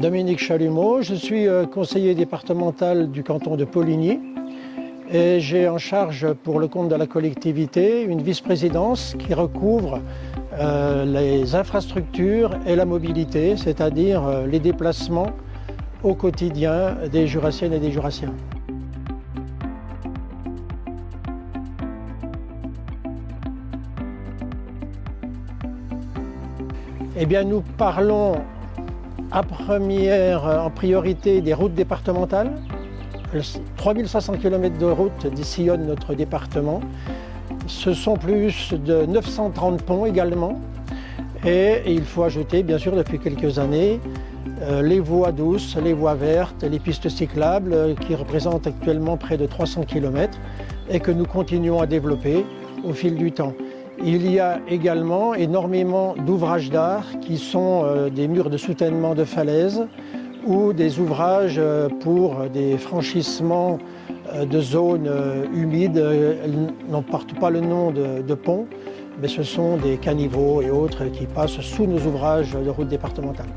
Dominique Chalumeau, je suis conseiller départemental du canton de Poligny et j'ai en charge pour le compte de la collectivité une vice-présidence qui recouvre les infrastructures et la mobilité, c'est-à-dire les déplacements au quotidien des Jurassiennes et des Jurassiens. Eh bien, nous parlons en priorité des routes départementales. 3500 km de routes sillonnent notre département. Ce sont plus de 930 ponts également. Et il faut ajouter, bien sûr, depuis quelques années, les voies douces, les voies vertes, les pistes cyclables qui représentent actuellement près de 300 km et que nous continuons à développer au fil du temps. Il y a également énormément d'ouvrages d'art qui sont des murs de soutènement de falaises ou des ouvrages pour des franchissements de zones humides. Elles ne portent pas le nom de pont, mais ce sont des caniveaux et autres qui passent sous nos ouvrages de route départementale.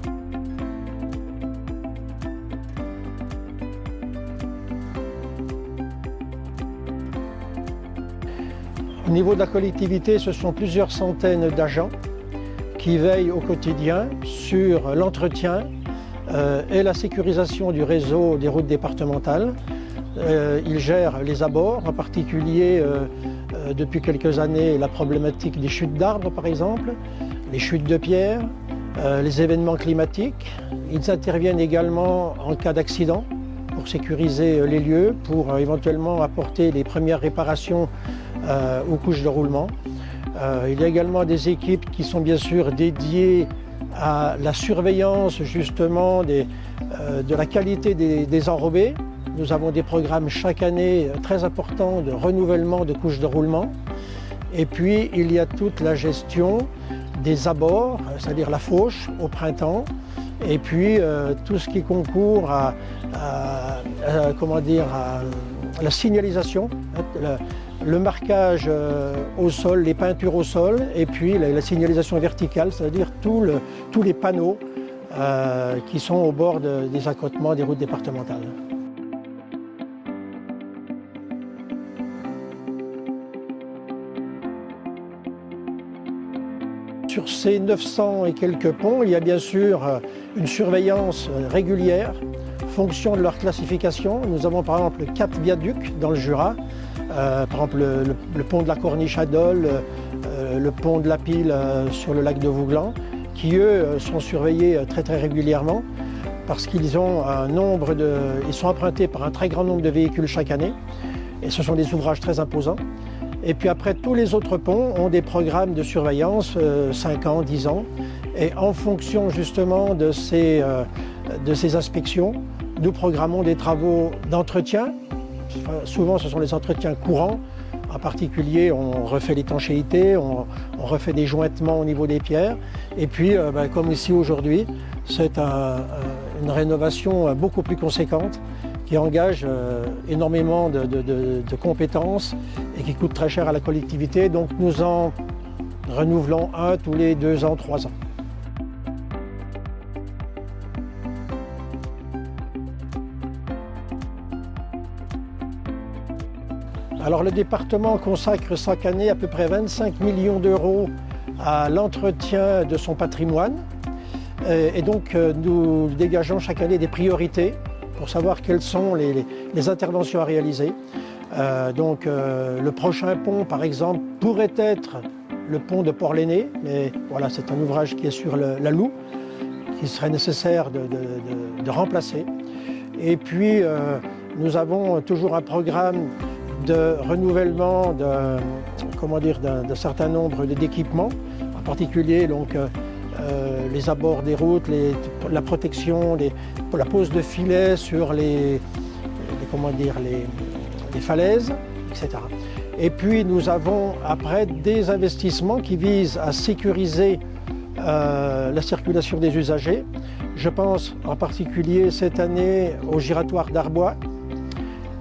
Au niveau de la collectivité, ce sont plusieurs centaines d'agents qui veillent au quotidien sur l'entretien et la sécurisation du réseau des routes départementales. Ils gèrent les abords, en particulier depuis quelques années la problématique des chutes d'arbres par exemple, les chutes de pierres, les événements climatiques. Ils interviennent également en cas d'accident pour sécuriser les lieux, pour éventuellement apporter les premières réparations aux couches de roulement. Il y a également des équipes qui sont bien sûr dédiées à la surveillance justement de la qualité des enrobés. Nous avons des programmes chaque année très importants de renouvellement de couches de roulement. Et puis il y a toute la gestion des abords, c'est-à-dire la fauche au printemps, et puis tout ce qui concourt à la signalisation, le marquage au sol, les peintures au sol, et puis la signalisation verticale, c'est-à-dire tous les panneaux qui sont au bord des accotements des routes départementales. Sur ces 900 et quelques ponts, il y a bien sûr une surveillance régulière, fonction de leur classification. Nous avons par exemple 4 viaducs dans le Jura, par exemple le pont de la Corniche à Dole, le pont de la Pile sur le lac de Vouglan, qui eux sont surveillés très régulièrement parce qu'ils sont empruntés par un très grand nombre de véhicules chaque année et ce sont des ouvrages très imposants. Et puis après, tous les autres ponts ont des programmes de surveillance, 5 ans, 10 ans. Et en fonction justement de ces inspections, nous programmons des travaux d'entretien. Souvent, ce sont les entretiens courants. En particulier, on refait l'étanchéité, on refait des jointements au niveau des pierres. Et puis, comme ici aujourd'hui, c'est une rénovation beaucoup plus conséquente qui engage énormément de compétences et qui coûte très cher à la collectivité. Donc nous en renouvelons un tous les 2 ans, 3 ans. Alors le département consacre chaque année à peu près 25 millions d'euros à l'entretien de son patrimoine. Et donc nous dégageons chaque année des priorités pour savoir quelles sont les interventions à réaliser. Le prochain pont, par exemple, pourrait être le pont de Port-l'Aîné, mais voilà, c'est un ouvrage qui est sur la Loue, qui serait nécessaire de remplacer. Et puis, nous avons toujours un programme de renouvellement d'un certain nombre d'équipements, en particulier les abords des routes, la protection, la pose de filets sur les falaises, etc. Et puis nous avons après des investissements qui visent à sécuriser la circulation des usagers. Je pense en particulier cette année au giratoire d'Arbois,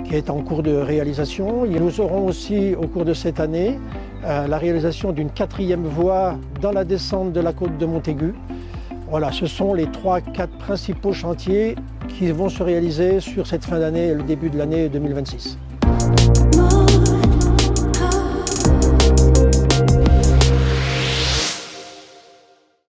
qui est en cours de réalisation. Et nous aurons aussi au cours de cette année la réalisation d'une 4e voie dans la descente de la côte de Montaigu, Voilà, ce sont les 3-4 principaux chantiers qui vont se réaliser sur cette fin d'année et le début de l'année 2026.